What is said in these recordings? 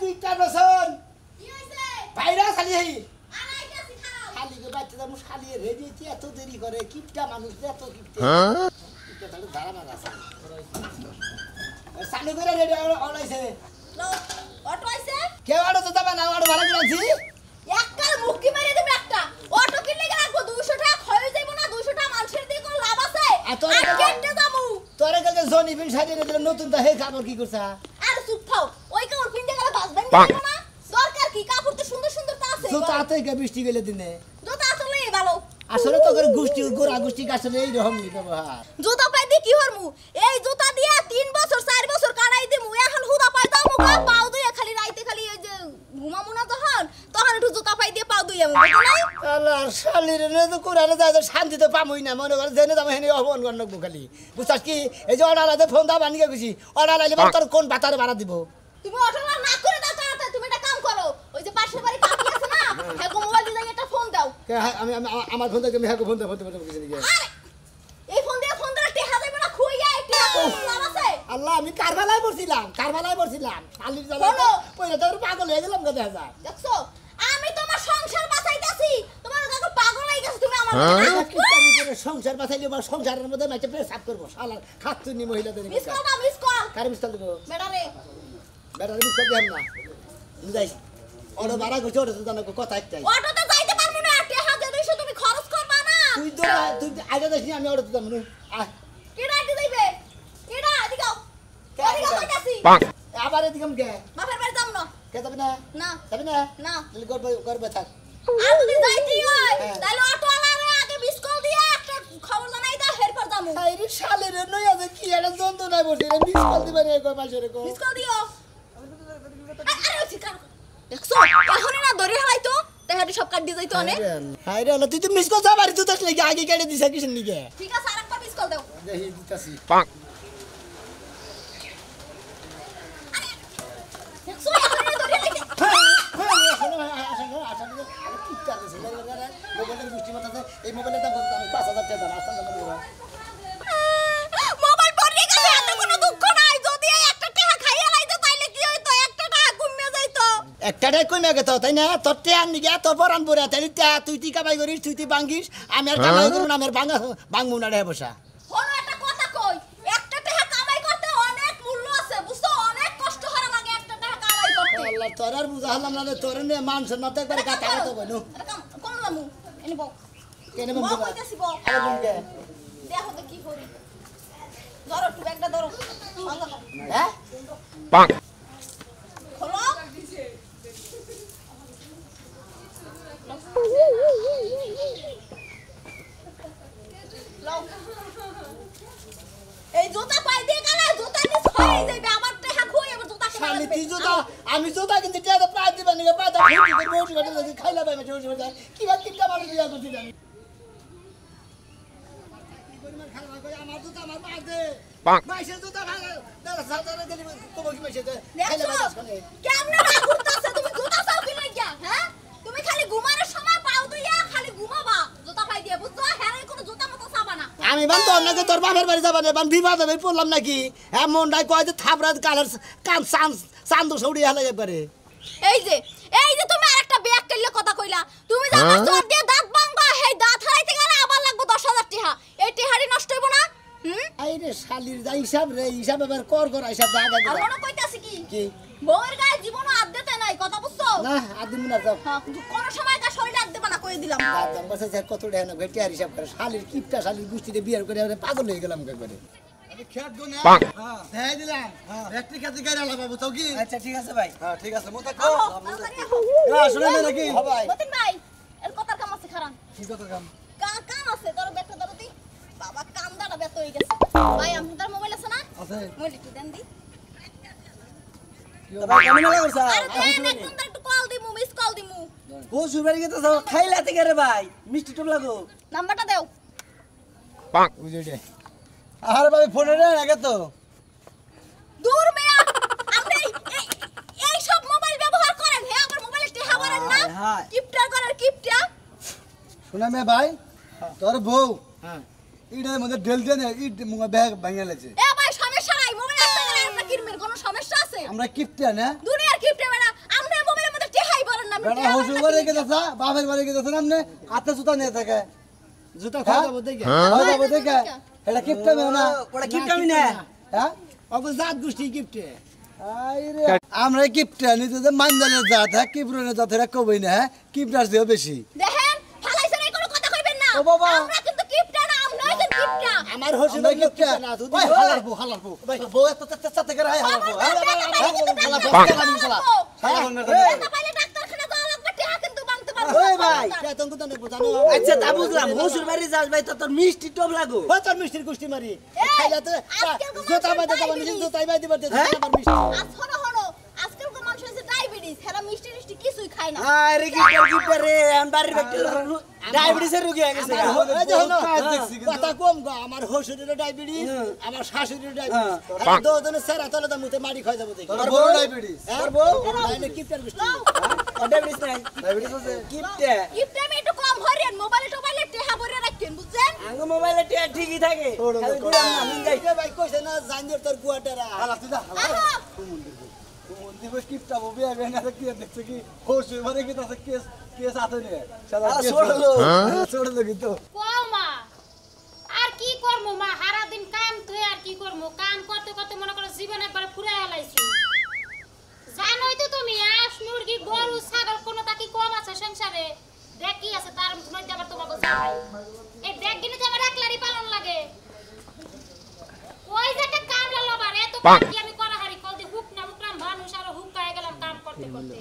কিটা বসন কি হইছে বাইরে খালি হই আড়াই কাছে খাও খালি কে বাচ্চাটা মুশ খালি রেডি কি এত দেরি করে কিটা মানুষ এত কিটা কিটা তাহলে ধারা মারা আছে সামনে করে রেডি অলাইছে লো অটো আইছে কে অটো তো যাবে না অটো ভাড়া দিলাছি এককাল মুক্কি মারি দিবে একটা অটো কিনলে রাখবো 200 টাকা খয় যাইব না 200 টাকা মানুষের দিয়ে কোন লাভ আছে আর কেটে যামু তোরে কাছে জনি বিন সাইডে দিলে নতুন তা হে খাবার কি করছা আর চুপ থাও ওই কাপড় পিনতে গেলে বাসবেন না দরকার কি কাপড় তো সুন্দর সুন্দর তা আছে তো তাতে কে বৃষ্টি গেলে দিনে জুতা আসলে ভালো আসলে তো করে গোষ্ঠী গোরা গোষ্ঠী আসলে এই রকমই ব্যবহার জুতা পাই দি কি হরমু এই জুতা দিয়া 3 বছর 4 বছর কাটাই দিমু এখন হুদা পাই দাও মুখা পাও দুই খালি রাইতে খালি এই যে ঘুমামু না তখন একটু জুতা পাই দিয়ে পাও দুই আমি বুঝো নাই আল্লাহ শালির রে তো কোরআনে যায় শান্তি তো পামই না মনে করে জেনে যাবো হেনে অপমান করনক খালি বুঝছস কি এই যে অর্ডার ফোন দা বানিয়ে গেছি অর্ডার আইলে তোর কোন বাতারে ভাড়া দিব তুমি অটোলা না করে দাও তাড়াতাড়ি তুমি একটা কাম করো ওই যে পাশের বাড়ি কাকি আছে না হেগো মোবাইল দিয়ে একটা ফোন দাও আমি আমার ফোন থেকে আমি হ্যাঁ ফোন দেবো কিছু নাকি আরে এই ফোন দিয়ে ফোন দিলে টেহা যাবে না খুইয়া একটা লাভ আছে আল্লাহ আমি কারবালায় বসছিলাম শালির জ্বালা পয়লা তো পাগল হয়ে গেলাম কথা যায় দেখছো আমি তোমার সংসার বাঁচাইতাছি তোমার কাকু পাগল হয়ে গেছে তুমি আমার সংসার বাঁচাইলে আমার সংসারের মধ্যে মাইতে পেশাব করবো শালার খাতুনি মহিলাদের মিস কল দাও মিস কল কারে মিস কল দেবো বেটারে মিস কল দেব না যাই অটো ভাড়া করছে ওটা তো জানো কথা একটাই অটোতে যাইতে পারবো না টেহা দিয়ে 200 তুমি খরচ করবা না তুই আগে দেখিনি আমি অটো দিতাম না কেডা আইতে যাইবে কেডা এদিকে আও এদিকে কইতাছি আবার এদিকে কে বাপের বাড়ি যাম না কে যাবি না না যাবি না না তাহলে গর্বে থাক আর যদি যাইতি হয় তাহলে অটোওয়ালারে আগে মিস কল দিয়া একটা খবর জানাই দাও এরপর যামু আইরে শালের নই আছে কি একটা যন্ত্রণায় বসে মিস কল দিবে রে কই মাসে রে কো মিস কল দিও আরে ঠিকার দেখছো এখনই না ধরে হারাইতো তেহাটি সব কাট দিয়ে যাইতো অনেক হাই রে তুই তো মিস কল যাবারি তুই তো লাগি আগে কেটে দিছ কিসের নিকে ঠিক আছে আরেকবার মিস কল দাও দেখি দিতাছি দেখছো এখনই না ধরে হারাইতে এই মোবাইলের দাম কত? 5,000 টাকা দাম আসলে মোবাইল পড়ে গেছে এত কোনো দুঃখ নাই যদি এই একটা টাকা খাইয়া লাইতো তাইলে কি হইতো একটা টাকা কমে যাইতো একটাটাই কমে গেত তাই না তোর টেয়ার নিগে তোর পরান পরে তাই তুই কামাই করিস তুই ভাঙ্গিস আমি আর কামাই করবো না আমি আর ভাঙবো না রে বসা হলো একটা কথা কই একটা টাকা কামাই করতে অনেক মূল্য আছে বুঝছো অনেক কষ্ট করা লাগে একটা টাকা কামাই করতে আল্লাহ তোর আর বুঝা হলাম না তোর নিয়ে মান সম্মান তো একবারে কাটা তো বনু কোন লামু এনে বউ কেনে বউ বলবো কইতাছি বউ আরে বলকে দেখো তো কি করি ধরো একটু ব্যাগটা ধরো হ্যাঁ খোলো এই জুতা পাই দিয়ে গেলে জুতা নিচ হয়ে যাবে আমার টাকা খুই আমার জুতা শালি তুই জুতা আমি জুতা কিন্তু টেয়ার প্রায় দিবা নিগে পাতা ফুটি করে বসে গেছে খাইলা পাই মাঝে বসে যায় কি বা কিটা মানুষ বিয়া করছি জানি আমার জুতা আমার মাঝে মাইসে জুতা ভাঙা দাদা সাজারে দিলি কবো কি মাইসে খাইলা পাই শুনে কেমনে রাগ করতেছ তুমি জুতা চাও কি লাগিয়া হ্যাঁ তুমি খালি ঘুমানোর সময় পাও দুইয়া খালি ঘুমাবা জুতা পাই দিয়ে বুঝছো হ্যাঁ কোনো জুতা মতো চাবা না আমি বান তো অন্যকে তোর বাপের বাড়ি যাবা না বান বিবাদ হবে পড়লাম নাকি হ্যাঁ মনটাই কয় যে থাপড়া কালার কান চান্দু সৌড়ি হেলে একবারে এই যে তুমি আরেকটা ব্যাগ কেলে কথা কইলা তুমি জানো জোর দিয়ে দাঁত ভাঙবা হেই দাঁত হারাইতে গেলে আবার লাগবে 10,000 টাকা এই টাকাটি নষ্ট হইব না আই রে শালির যা হিসাব রে হিসাব এবার কর হিসাব জায়গা আর দিবা মনে কইতাছি কি বউয়ের গায়ে জীবন আর দিতে নাই কথা বুঝছো না আদিম না যাও হ্যাঁ কোন সময় কা শরীর আর দেবা না কই দিলাম দাম বসে যে কত টাকা না ভেটিয়ার হিসাব করে শালির কিপটা শালির গুষ্টিতে বিয়ার করে আমরা পাগল হয়ে গেলাম একবারে খেত গো না হ্যাঁ দেখাই দিলাম ব্যক্তি খাতে গাড়ি আলা বাবু তাও কি আচ্ছা ঠিক আছে ভাই হ্যাঁ ঠিক আছে মোটা আহো, কো তাড়াতাড়ি হ্যাঁ শুনে না নাকি হ্যাঁ ভাই মতিন ভাই এর কথার কাম আছে খারাপ কি কথা কাম কাম আছে তোর ব্যাগটা ধরো দি বাবা কাম দাঁড়া ব্যস্ত হয়ে গেছে ভাই আপনার মোবাইল আছে না আছে মোবাইল একটু দেন দি ভাই কেমন লাগা করছ আরে দেন এখন একটু কল দিমু মিস কল দিমু ও সুবারি গেতে যাও খাইলাতে গেরে ভাই মিষ্টি টুক লাগো নাম্বারটা দেও বুঝে দে আর ভাই ফোনে রে আগে তো দূর মেয়া আপনি এই সব মোবাইল ব্যবহার করেন হে আমার মোবাইলে টেহা করেন না হ্যাঁ। কিপটা করেন কিপটা শুনা মে ভাই তোর বউ হ্যাঁ ইটার মধ্যে ডেল দেন ইট মুগা ব্যাগ ভাঙা লেছে এ ভাই সমস্যা নাই মোবাইল একটা গেলে আমরা কিনবেন কোনো সমস্যা আছে আমরা কিপটা না দুনিয়ার কিপটা বেটা বেটা হসু বাড়ি গেছে বাপের বাড়ি গেছে আমনে হাতে জুতা নিয়ে থাকে জুতা খাওয়া যাবো দেখে খাওয়া যাবো দেখে এটা কিপটা মেও না ওটা কিপটা আমি না হ্যাঁ অব জাত গোষ্ঠী গিফটে আইরে আমরা কিপটা নিতে যে মানজানের জাত হ্যাঁ কিপরনের জাত এরা কবই না হ্যাঁ কিপটার চেয়েও বেশি দেখেন ফালাইছেন এই কোনো কথা কইবেন না ও বাবা। আমরা কিন্তু কিপটা না আমরা হইছেন কিপটা আমার হসে আমরা গিফটে কিপটা না তুই ওই হালারবো বউ এত তেচ্ছা থেকে রাই হালারবো পাইলে ডাক্তারখানা যাওয়া লাগবে টাকা কিন্তু বাংতে পারবো ওই ভাই বেতন কত নেব জানো আচ্ছা তা বুঝলাম হসুর বাড়ি যাস ভাই তো তোর মিষ্টি টপ লাগো ও তোর মিষ্টির গোষ্ঠী মারি খাইলা তো আজকাল তো জোতা মানুষের বাইতে যাবা নিজে diabetes। জোতাই বাইতে পারতে হ্যাঁ? আমার মিষ্টি আজ হলো হলো আজকালকার মানুষ হচ্ছে ডায়াবেটিস হেরা মিষ্টি মিষ্টি কিছুই খায় না আরে কিপটা রে আম বাড়ির ব্যক্তি ডায়াবেটিসের রোগী হয়ে গেছে এই যে হলো কাজ দেখছি কিন্তু। কথা কম গো আমার হসুরের ডায়াবেটিস আমার শাশুড়ির ডায়াবেটিস দুজনের সেরা তলে তো মুতে মারি খাই যাবো দেখি তোর বউ ডায়াবেটিস তোর বউ নাইলে কিপটার গোষ্ঠী ডায়াবেটিস নাই ডায়াবেটিস আছে কিপটা গিফট আমি একটু কম হরিয়েন মোবাইলে টোবাইলে টেহা ভরে রাখেন বুঝছেন আঙ্গ মোবাইলে টিয়া ঠিকই থাকে খালি দিলাম না আমি যাই এই ভাই কইছে না জানির তোর গুয়াটারা হালা তুই যা হালা দিব কিপটা বউ বিয়া না কি দেখছ কি হসু বাড়ি গেছে কেস কেস আতে নিয়ে সাদা আলা কেস ছোড়লো। ছোড়লো কিন্তু কও মা আর কি করমু মা সারা দিন কাম তুই আর কি করমু কাম করতে করতে মনে করো জীবন একবার ফুরাই আলাইছি জানোই তো তুমি আস মুরগি গরু ছাগল কোনটা কি কম আছে সংসারে দেখ কি আছে তার মধ্যে আবার তোমাকে জানাই এই দেখ গিনে যে আমার একলারি পালন লাগে ওই যে একটা কামলা লবার এত কি আমি করা হারি কলদি হুক না হুকরাম মানুষ আর হুক গায়ে গেলাম কাম করতে করতে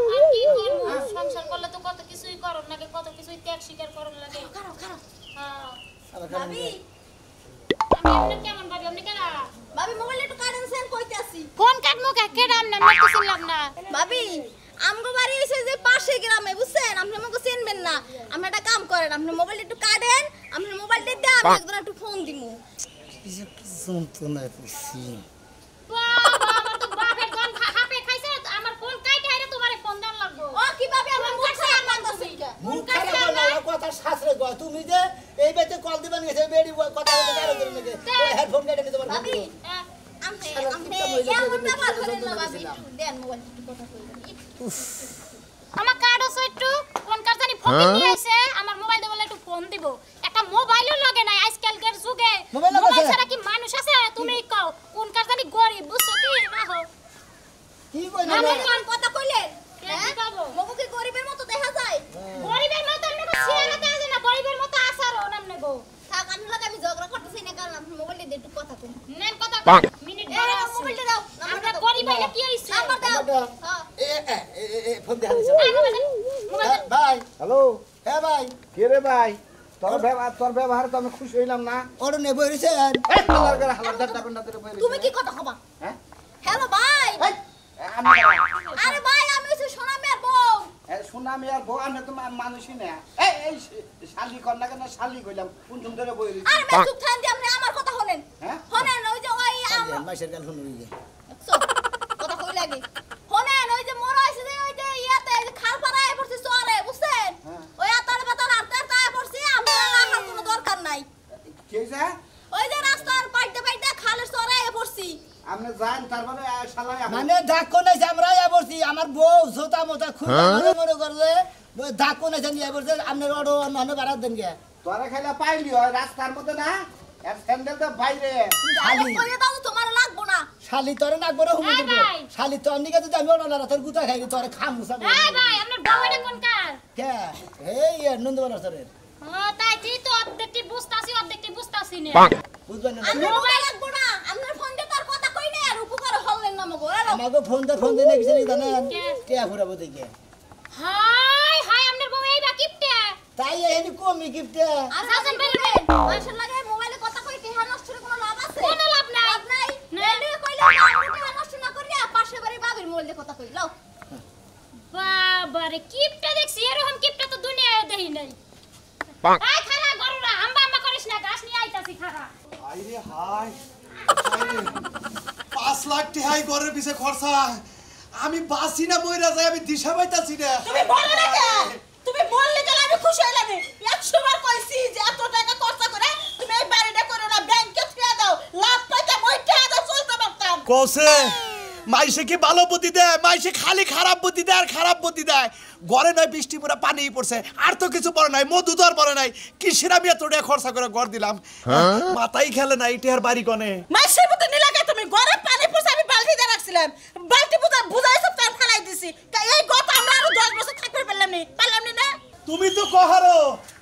আর কি করবো সংসার করলে তো কত কিছুই করন লাগে কত কিছুই ত্যাগ স্বীকার করন লাগে হ্যাঁ ভাবি আমি আপনি কেমন ভাবি আপনি কেনা ভাবি মোবাইলে একটু কারেন্ট সেন্ড কইতাছি ফোন কাট মুখে কেডাম না মত শুনলাম না ভাবি আমগো বাড়ি হইছে যে পাশে গ্রামে বুঝছেন আপনি আমাকে চিনবেন না আপনি একটা কাম করেন আপনি মোবাইল একটু কাটেন আপনি মোবাইলটা দিয়ে আমি একদম একটু ফোন দিমু বাবা আমার তো বাপের জন হাপে খাইছে আমার ফোন কাইতে আইরে তোমারে ফোন দেন লাগবো ও কিভাবে আমার মুখ খারাপ লাগতাছে মুখ খারাপ না কথা শাস্ত্রে গো তুমি যে এই বেতে কল দিবেন গেছে বেড়ি কথা বলতে কারো করে লাগে ওই হেডফোন কেটে নিতে পারবো ভাবি আপনি এমন ব্যাপার করেন না ভাবি একটু দেন মোবাইল একটু কথা কইবেন আমার কার্ড আছে একটু ফোন কার জানি ফোন নিয়ে আইছে আমার মোবাইল দিয়ে বলে একটু ফোন দিব একটা মোবাইলও লাগে না আজকালকার যুগে মোবাইল লাগে? মোবাইল ছাড়া কি মানুষ আছে তুমি কও কোন কার জানি গরিব বুঝছো কি রাহো কি কই না আমি কোন কথা কইলেন কে কি পাবো? মগু কি গরিবের মতো দেখা যায় গরিবের মতো আমনে সিয়ালাতে আছে না গরিবের মতো আসারও নামনে গো থাক আমি লাগে আমি ঝগড়া করতেছি না কারণ আপনি মোবাইল দিয়ে একটু কথা কই নেন কথা মিনিট এই বড় মোবাইলটা দাও আমরা গরিব হইলে কি হইছে নাম্বার দাও হ্যাঁ এ ফোন দেখা দিছে মোবাইল ভাই হ্যালো হ্যাঁ ভাই কে রে ভাই তোর ব্যবহার তো আমি খুশি হইলাম না ওরে নে বইরিছেন হালার করে হালার দাঁড়া কোন দাঁড়া বইরে তুমি কি কথা কবা হ্যাঁ হ্যালো ভাই আমি আরে ভাই আমি হচ্ছে সোনা মেয়ের বউ সুনামি আর বউ আমি তো মানুষই না এই শালি কর না কেন শালি কইলাম কোন তুমি ধরে বইরে আরে ভাই চুপ থাকেন দিয়ে আপনি আমার কথা শুনেন হ্যাঁ? শুনেন ওই যে ওই আমার মাইশের গাল শুনুই যে কথা কই লাগে শুনেন ওই যে মরা হইছে যে ওই যে ইয়াতে যে খাল পাড়ায় পড়ছে চরে বুঝছেন হ্যাঁ। ওই আতাল বাতাল আতাল তায় পড়ছে আমরা রাখার কোনো দরকার নাই কি হইছে ওই যে রাস্তার পাইতে পাইতে খালের চরে পড়ছি আপনি যান তারপরে শালাই মানে ডাক্কো নাই আমরা আয়া বসছি আমার বউ জোতা মোতা খুলে মনে মনে করলে ডাক্কো নাই নিয়ে বসছে আপনার অটো অন্য বাড়াত দেন গে তোরা খাইলা পাইলি হয় রাস্তার মধ্যে না এর স্যান্ডেল তো বাইরে আরে কই দাও তোমার লাগবো না শালি তোরে নাক বড় হুমু এই দিব ভাই। শালি তো আমনি কাছে আমি অন্য রাতের গুতা খাই তোরে খামু সব এই ভাই আপনার বউ এটা কোন কার কে এই নন্দবালা সরের ও তাই তুই তো অর্ধেকটি বুঝতাছি অর্ধেকটি বুঝতাছি না বুঝবেন না আমার মোবাইল লাগবো না আপনার ফোন দিয়ে তার কথা কই নাই আর উপকার হলেন না মগো আমাকে ফোন দিয়ে নাকি জানি জানেন কে? কে ফুরাবো দেখে হাই হাই আপনার বউ এই বাকিপটা তাই এনে কমি গিফটে আর সাজান সাজান বের বেরবেন হবেন। পয়সা লাগে মোবাইলে কথা কই টেহা নষ্ট করে কোনো লাভ আছে কোনো লাভ নাই। লাভ নাই না। এনে কইলে আপনি টেহা নষ্ট না করিয়া পাশে বাড়ি বাবির মোবাইলে কথা কই লও বাবারে কিপটা দেখছি এরকম কিপটা তো দুনিয়ায় দেখি নাই আই খালা গরুরা হাম্বা হাম্বা করিস না গাছ নিয়ে আইতাছি খারা আইরে হাই 5 লাখ টাকাই ঘরের পিছে খরচা আমি বাসি না মইরা যাই আমি দিশা পাইতাছি না তুমি বলো না কে তুমি বললে কেন আমি খুশি হইলাম 100 বার কইছি যে এত টাকা খরচা করে তুমি এই বাড়িটা করো না ব্যাংকে থিয়া দাও লাভ পাইতে মই টাকা দাও চলতে পারতাম কসে মাইসে কি ভালো বুদ্ধি দেয়? মাইসে খালি খারাপ বুদ্ধি দেয় আর খারাপ বুদ্ধি দেয়। ঘরে নয় বৃষ্টি পুরা পানি পড়ছে, আর তো কিছু পড়ে নাই, মধু তো আর পড়ে নাই। কিসের আমি এত টাকা খরচা করে ঘর দিলাম, মাথাই খেলে না। এটা আর বাড়ি কনে মাসের মতো নিলাকে তুমি ঘরে পানি পড়ছে, আমি বালতি দিয়ে রাখছিলাম, বালতি বুঝাই সব তার ফেলাই দিছি। এই গত আমরা আরো 10 বছর থাকতে পারলাম না। তুমি তো কহারো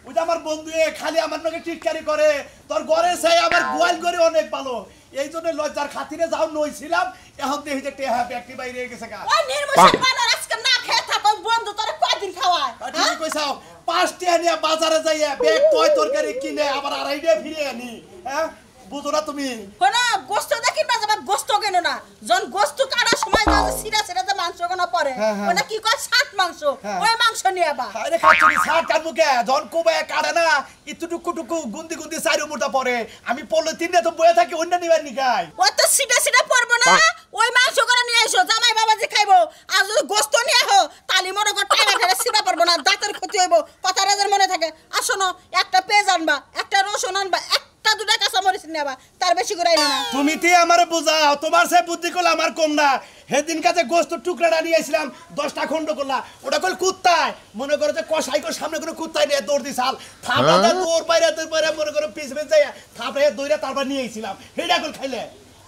ওই যে আমার বন্ধু খালি আমার নাকি টিটকারি করে। তোর ঘরে চাই আমার গোয়াল করে অনেক ভালো, এই জন্য লজ্জার খাতিরে যাও নইছিলাম। এখন দেখি যে টেহা ব্যক্তি বাইরে গেছে গা। ওই নির্মূষণ বানর আজকে না খেয়ে থাকো, বন্ধু তোরে কয়দিন খাওয়ায়? তুমি কইছাও 5 টাকা নিয়ে বাজারে যাইয়া ব্যাগ টয় তরকারি কিনে আবার 2.5 টাকা ফিরে আনি। হ্যাঁ বুঝো না তুমি? হনা গোস্ত দেখি না, যাবা গোস্ত কেন না, জন গোস্ত কাটার সময় যে সিরা সিরা যে মাংস কেন পড়ে, ওনা কি কয় সাত মাংস, ওই মাংস নিয়ে বা আরে খাচ্ছি সাত কার মুখে জন কোবে কাটে না, ইতুটুকু টুকু গুন্দি গুন্দি চাইর মুটা পড়ে। আমি পড়লে 3 তো বয়ে থাকি, অন্য নিবার নিকাই। ও তো সিটা সিটা পড়বো না, ওই মাংস করে নিয়ে এসো, জামাই বাবাজি খাইবো। আর যদি গোস্ত নিয়ে আহো তালি মনে কর টাইনা ঠেলে সিটা পড়বো না, দাঁতের ক্ষতি হইব। কথা রাজার মনে থাকে। আসো না, একটা পেঁয়াজ আনবা, একটা রসুন আনবা, একটা দুটা কাঁচা মরিচ নেবা, তার বেশি করে আইনো না। তুমি তি আমারে বুঝাও, তোমার সে বুদ্ধি করলে আমার কম না। সেদিন কাছে গোস্ত টুকরাটা নিয়ে আসলাম, 10টা খন্ড করলা, ওটা কল কুত্তায়। মনে করো যে কষাই কর সামনে কোনো কুত্তায় নিয়ে দৌড় দিছাল, থাপড়া দৌড় বাইরে মনে করো পিছ পিছ যাই থাপড়ে দৌড়ে তারপর নিয়ে আইছিলাম, সেটা কল খাইলে।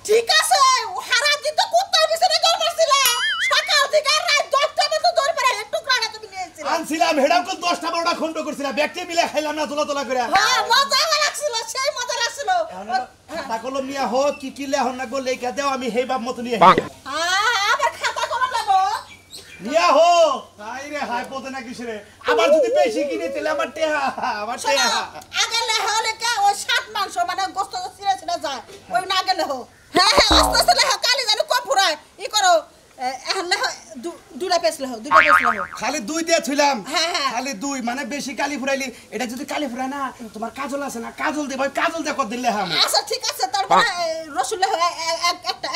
ঠিক আছে, হারা দিন তো কুত্তার পিছনে দৌড় মারছিলে, সকাল থেকে রাত 10টা পর্যন্ত দৌড় পারে, টুকরাটা তুমি নিয়ে এসেছিলে। আনছিলাম হেডাও কল 10টা 12টা খন্ড করছিলাম, ব্যক্তি মিলে খাইলাম না তোলা তোলা করে। হ্যাঁ মজা লাগছিল, সেই মজা লাগছিল। খাতা কলম নিয়ে হো কি কি লেহন না গো লেখা দেও, আমি হেই বাপ মতো নিয়ে আবার খাতা কলম লাগো নিয়া হো। হাই রে হাই পদে না কিসরে, আবার যদি বেশি কিনে তেলে আমার টেহা, আমার টেহা। আগে লেহ লেখা ওই সাত মাংস মানে গোস্ত ছিঁড়ে ছিঁড়ে যায়, ওই না গেলে হো। হ্যাঁ হ্যাঁ আস্তে আস্তে লেহ, কালি জানি কম ফুরায় ই করো। এখন লেহ দুটা পেছ লেহ, দুটা পেছ লেহ। খালি 2 দিয়ে থইলাম, হ্যাঁ, হ্যাঁ। খালি 2 মানে বেশি কালি ফুরাইলি। এটা যদি কালি ফুরায় না, তোমার কাজল আছে না, কাজল দে ভাই, কাজল দে কর দিলে আমি। আচ্ছা ঠিক আছে, তারপরে রসুন লেহ,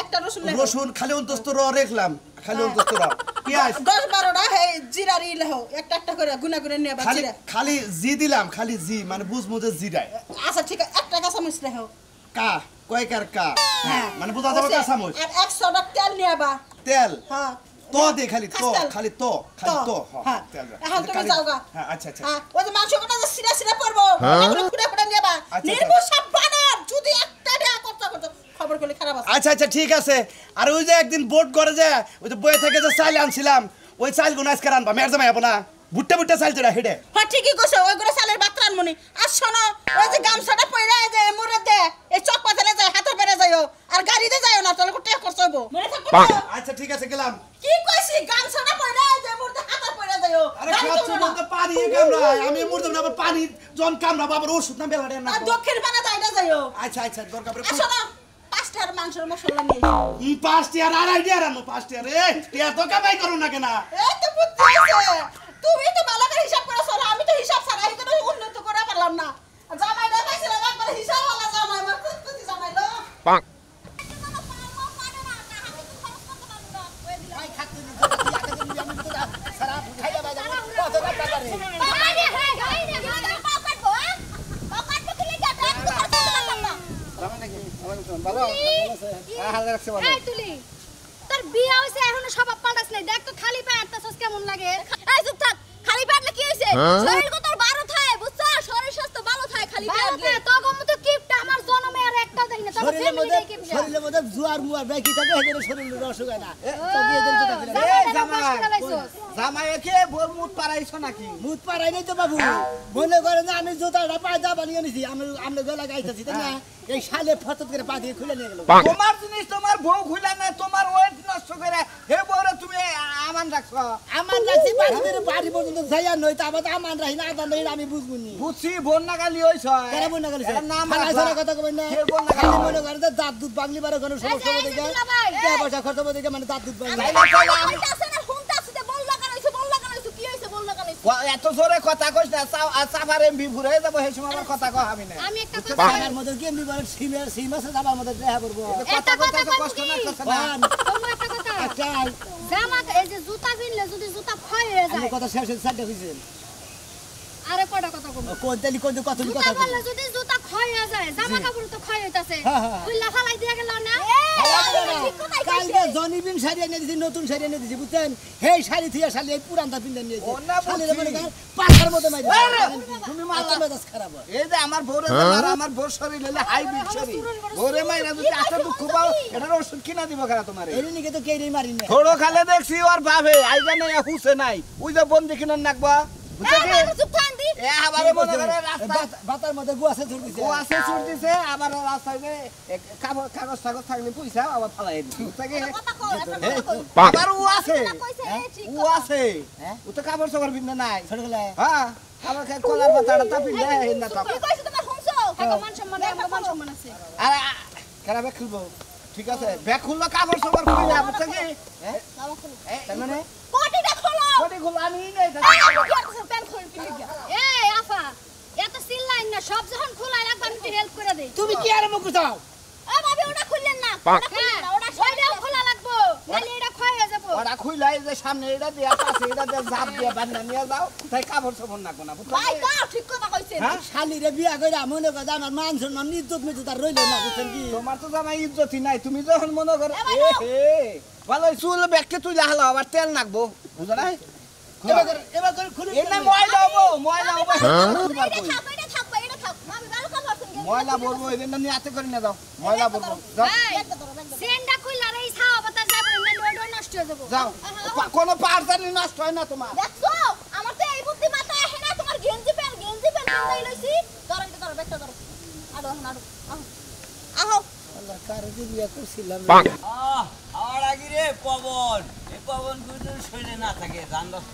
একটা রসুন লেহ। রসুন খালি অন্তস্ত র রাখলাম, খালি অন্তস্ত র। পেঁয়াজ 10-12টা হে জিরারি লেহ, একটা একটা করে গুনা গুনা নিয়ে বা খালি জিরা। খালি জি দিলাম, খালি জি মানে বুঝমু যে জিরায়। আচ্ছা ঠিক আছে, একটা কাঁচামরিচ লেহ। কা কয়কার কা, হ্যাঁ মানে বুঝা যাবে কাঁচা মরিচ। আর 100টা তেল নিয়ে বা। তেল হ্যাঁ তো দে, খালি তো, খালি তো, খালি তো। হ্যাঁ তেল। এখন তুমি যাও গা। হ্যাঁ আচ্ছা আচ্ছা। হ্যাঁ ওই যে মাংস কটা যে সিরা সিরা পড়বো, ওগুলো খুঁড়ে খুঁড়ে নিয়ে বা। আচ্ছা। নির্মূষণ বানর যদি একটা দেয়া করতে খবর করলে খারাপ আছে। আচ্ছা আচ্ছা ঠিক আছে। আর ওই যে একদিন বোট করে যে ওই যে বয়ে থেকে যে চাল আনছিলাম, ওই চাল গুলো আজকে আনবা, মেয়ের জামাই না ভুট্টা ভুট্টা চাল যেটা হেডে। হ্যাঁ ঠিকই কইছো, ওইগুলো চালের বাত্রা আনমনি। আর শোনো, ওই যে গামছাটা পইরা যে মুরে দে, এই চক পাতালে যায়, হাতের বেড়ে যাইও, আর গাড়িতে যাইও না, তাহলে কোটে খরচ হইব। মনে থাকবে তো? আচ্ছা ঠিক আছে গেলাম। কি কইছি, গামছাটা পইরা যে মুরে হাতের পইরা যাইও। আরে খাচ্ছি বলতে পানি কামড়া, আমি মুরদম না, আবার পানি জন কামড়া, বাবার ওষুধ না বেলাড়ে না। আর দক্ষিণ বানা যাইটা যাইও। আচ্ছা আচ্ছা দরকার পড়ে। আর শোনো, 5টার মাংসের মশলা নিয়ে এসো। 5 টিয়ার আর আইডিয়া রানো 5 টিয়ার রে টিয়া তো কামাই করো না কেন? এই তো বুদ্ধি আছে, তুমি তো ভালো করে হিসাব করে চলো, আমি তো হিসাব ছাড়া এই কোনো উন্নত করে পারলাম না। জামাই না পাইছিলাম একবার হিসাব वाला জামাই, আমার কুত্তি জামাই লো। ভাই খাচ্ছি না, আমি তো সারা খাইয়া বাজা কত টাকা রে। তোর বিয়ে হইছে এখনো স্বভাব পাল্টাস নাই, দেখ তো খালি পায়ে আটতাছস কেমন লাগে। এই চুপ থাক, খালি পায়ে আটলে কি হইছে? শরীর কত ভালো থাকে বুঝছ, শরীর স্বাস্থ্য ভালো থাকে খালি পায়ে আটলে। তো গম তো কিপটা আমার জন্মে আর একটা দেই না, তোর ফ্যামিলি দেই কিপটা। শরীরের মধ্যে জুয়ার মুয়ার ব্যাকি থাকে, এদের শরীরে রস হয় না। তো বিয়ে দেন কথা বলে জামাইকে বল মুত পারাইছো নাকি? মুত পারাই নাই তো বাবু, মনে করেন যে আমি জুতাটা পায়দা বানিয়ে নিছি, আমি গলা গাইতেছি তাই না, এই শালে ফতত করে পা দিয়ে খুলে নিয়ে গেল। তোমার জিনিস তোমার বউ খুলে না, তোমার ওয়েট নষ্ট করে হে বউরে তুমি আমান রাখছো। আমার রাখছি বাড়ি পর্যন্ত যাইয়া নই, তা আবার আমান রাখি না, আদান রাখি আমি বুঝবুনি। বুঝছি বোন নাগালি হইছ। কেন মনে করিস নাম কথা কবেন না, কে বল না খালি মনে করে যে দাঁত দুধ বাংলি বারে কোনো সমস্যা হবে দেখে, টাকা পয়সা খরচ হবে দেখে, মানে দাঁত দুধ বাংলি। এত জোরে কথা কইছ না, সাফার এমবি ঘুরে যাব, সেই সময় আমার কথা কই আমি না। আমি একটা কথা আমার মধ্যে কি এমনি বলে সিম আছে যাবার মধ্যে দেখা করবো। কথা কথা তো কষ্ট লাগতেছে না। তোমরা একটা কথা, একটা জামা এই যে জুতা কিনলে যদি জুতা ক্ষয় হয়ে আমি যায়, কথা শেষ হয়েছে, চারটে হয়েছে। আরে কটা কথা কম কোন তেলি কোন কত জুতা কথা বললে যদি জুতা ক্ষয় হয়ে যায় জামা কাপড় তো ক্ষয় হইতাছে হ্যাঁ, হ্যাঁ। খুললা ফালাই দিয়ে গেল না ঠিক কথাই কালকে কইছে জনিবিন শাড়ি এনে দিছি নতুন শাড়ি এনে দিছি বুঝছেন হেই শাড়ি থিয়া শাড়ি এই পুরানটা পিন্দে নিয়েছে ও না শাড়ির বুঝছি। মনে করেন পাখার মধ্যে মাইরে তুমি মারলা। মেজাজ খারাপ হয়। এই যে আমার বউরে যে মারা, আমার বউর শরীর হলে হাইব্রিড শরীর। বউরে মাইরা যদি এত দুঃখ পাও, এটার ওষুধ কিনা দিব কেন তোমারে? এর নিকে তো কেড়েই মারি না থোড়ো খালে দেখছি ওর ভাবে আইজা নাই হুসে নাই। ওই যে বন্দি কিনা নাকবা। বুঝছো কি? চুপ থান দি এ আবারে মনে করে রাস্তায় বাতার মধ্যে গুয়াছে ধরে দিছে ও আছে ছুট দিছে, আবার রাস্তায় যে কাগজ টাগজ থাকলে পয়সা আবার ফালাই দিছে। বুঝছো কি? কথা কও একটা এই, কথা কও আবার ও আছে। কইছে ঠিক ও আছে। হ্যাঁ? ও তো কাপড় চোপড় পিন্ধে নাই। ছোটবেলায় হ্যাঁ, আবার কলার পাতাটা তা পিন্ধে না তো। কি কইছে তোমার হুমছো কাকা মান সম্মান আমার মান সম্মান আছে আরে কারা ব্যাগ খুলবো? ঠিক আছে, ব্যাগ খুললো কাপড় চোপড় খুলে বুঝছো কি? বাবা খুলো তার মানে কোটিটা খোলো কোটি খুলবো আমি নেই। প্যান খুলে পিলিগা এই আফা এত চিল্লাইন না সব যখন খোলাই রাখবা আমি একটু হেল্প করে দেই তুমি কি আর মুখ চাও ও ভাবি ওটা খুললেন না ওটা খুললেন না ওটা সইটাও খোলা লাগবো নালে এটা ক্ষয় হয়ে যাবো ওরা খুইলাই যে সামনে এটা দিয়া পাশে এটা দিয়ে ঝাপ দিয়ে বান্ধা নিয়ে যাও, তাই কাপড় চোপড় না কোনা বুঝছো ভাই কি? দাও ঠিক কথা কইছেন হ্যাঁ? শালিরে বিয়া করে মনে করে আমার মান সম্মান ইজ্জত মিজ্জত আর রইল না বুঝছেন কি তোমার তো জামাই ইজ্জতই নাই, তুমি যখন মনে করো এবার এ হে ভালো চুল ব্যাগকে তুই লাহালো আবার তেল নাকবো বুঝো নাই? এবার করে খুলে এই না ময়লা হবো, ময়লা হবো খুলবার কই? এটা থাকবে এটা থাক আমি ভালো কথা বলছেন ময়লা বলবো এই জন্য নিয়ে হাতে করে নিয়ে যাও, ময়লা বলবো যাও সেন্ডা কইলা রে ছাও বাতা যাবে না ওটা নষ্ট হয়ে যাবো যাও কোনো পার্সালি নষ্ট হয় না তোমার। দেখছো আমার তো এই বুদ্ধি মাথায় আসে না তোমার গেঞ্জি প্যান্ট কিনাই লইছি ধরো এটা ধরো ব্যাগটা ধরো আরো আহো আল্লাহ কারে যে বিয়া করছিলাম আমার আগে রে পবন এই পবন গুলো শরীরে না থাকে জানলাস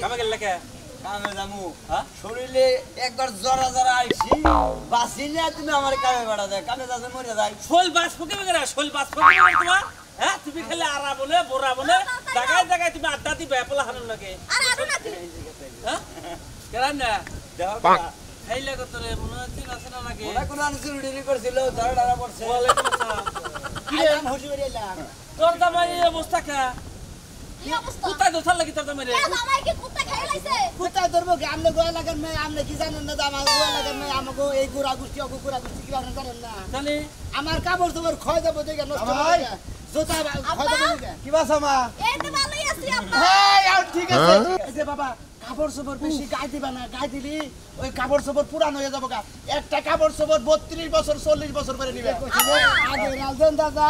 কামে গেল কে কামে জামু হ্যাঁ শরীরে একবার জরা জরা আইছি বাসিলে তুমি আমার কামে বাড়া যায় কামে যাচ্ছে মরে যায় শোল বাস ফুকে বেরা শোল বাস ফুকে বেরা তোমার হ্যাঁ তুমি খালি আরা বলে বোরা বলে জায়গায় জায়গায় তুমি আড্ডা দিবে পোলা হারন লাগে আরে আরো নাকি হ্যাঁ কেন না দেখো খাইলে কত রে মনে হচ্ছে না লাগে ওরা কোন আনসুরি করছিল ধরা ধরা পড়ছে ওয়ালাইকুম আসসালাম কি নাম হসি বেরিয়েলাম তোর দামাই এই অবস্থা কা কি অবস্থা কোথায় দোসার লাগি তোর দামাই রে এ জামাই কি কুত্তা খাই লাইছে কোথায় ধরবো কি আমনে গোয়া লাগান নাই আমনে কি জানেন না আমার গোয়া লাগান নাই আমাকে এই গুড়া গুষ্টি অগু গুড়া গুষ্টি কি আপনারা জানেন না জানি আমার কাপড় তোমার ক্ষয় যাবো দেখে নষ্ট হয়ে যায় জোতা ক্ষয় যাবো দেখে কি বাসা মা? এই তো ভালোই আছি আব্বা এই আর ঠিক আছে এই যে বাবা কাপড় চোপড় বেশি গায়ে দিবা না গায়ে দিলি ওই কাপড় চোপড় পুরান হয়ে যাবো গা একটা কাপড় চোপড় 32 বছর 40 বছর করে নিবে আগে রালজন দাদা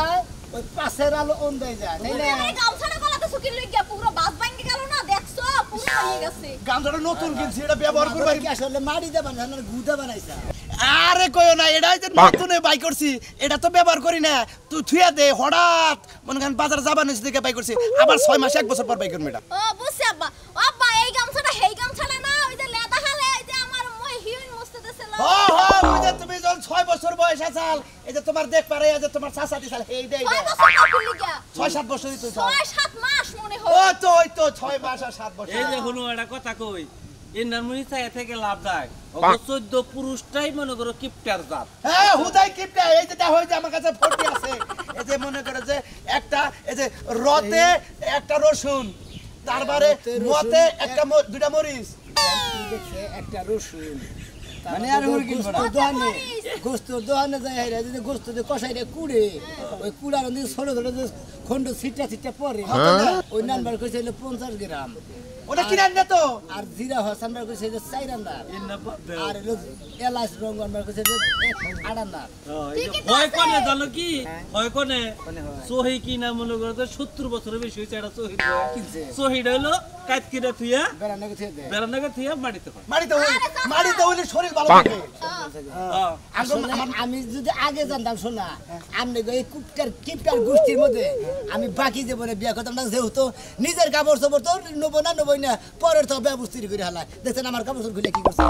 ওই পাশের আলো অন্ধে যায় তাই না এই গামছাটা গলাতে শুকিয়ে লইগা পুরো বাস ভাঙে গেল না দেখছো পুরো হয়ে গেছে গামছাটা নতুন কিনছি এটা ব্যবহার করবার কি আসলে মাটি দেবা না গুদা বানাইছা আরে কইও না এটা যে নতুন বাই করছি এটা তো ব্যবহার করি না তুই থুয়া দে হঠাৎ মনে করেন বাজার যাবা নিছ দিকে বাই করছি আবার 6 মাস 1 বছর পর বাই করব এটা ও বুঝছি আব্বা আব্বা এই গামছাটা হেই গামছাটা না ওই যে লেদা হালে এই যে আমার মই হিউইন মস্তে দেছিল ওই যে তুমি যখন 6 বছর বয়স আছাল এই যে তোমার দেখ পারে যে তোমার চাচা দিছাল এই দে 6 বছর কাকুর লিগা 6-7 বছরই তুই 6-7 মাস মনে ও হয় তো ওই তো 6 মাস আর 7 বছর এই যে হলো একটা কথা কই ইন্নার মুনি চাই থেকে লাভ যায় ও 14 পুরুষটাই মনে করো কিপটার জাত হ্যাঁ হুদাই কিপটা এই যে দেখো এই যে আমার কাছে ফটি আছে এই যে মনে করে যে একটা এই যে রতে একটা রসুন তারপরে মতে একটা দুইটা মরিচ দেখে একটা রসুন মানে আর মুরগি দোহানে গোস্ত দোহানে যায় হেরা যদি গোস্ত দিয়ে কষাইরে কুড়ে ওই কুড়ার দিকে ছোট ছোট যে খন্ড ছিটা ছিটা পরে ওই নাম্বার কইছে 50 গ্রাম ওটা কিনে আনলে তো আর জিরা হাসান বার কইছে 4 আন্দার ইন্না বাদ আর হলো এলাচ রং বার কইছে 8 আন্দার হয় কোনে জানো কি হয় কোনে সহি কি না মনে করো তো 70 বছরের বেশি হইছে এটা সহি কিনছে সহি হলো কাট কিরা থুইয়া বেড়ানে কইছে দে বেরানাকে থুইয়া মাটিতে হয় মাটিতে হইলে শরীর ভালো থাকে হ্যাঁ আসলে আমি যদি আগে জানতাম শোনা আমনে এই কিপটার গোষ্ঠীর মধ্যে আমি বাকি জীবনে বিয়া করতাম না যেহেতু নিজের কাপড় চোপড় তো নব না পরের তো ব্যবস্থিত করে হালা দেখছেন আমার কাপড় চোপড় খুলে কি করছে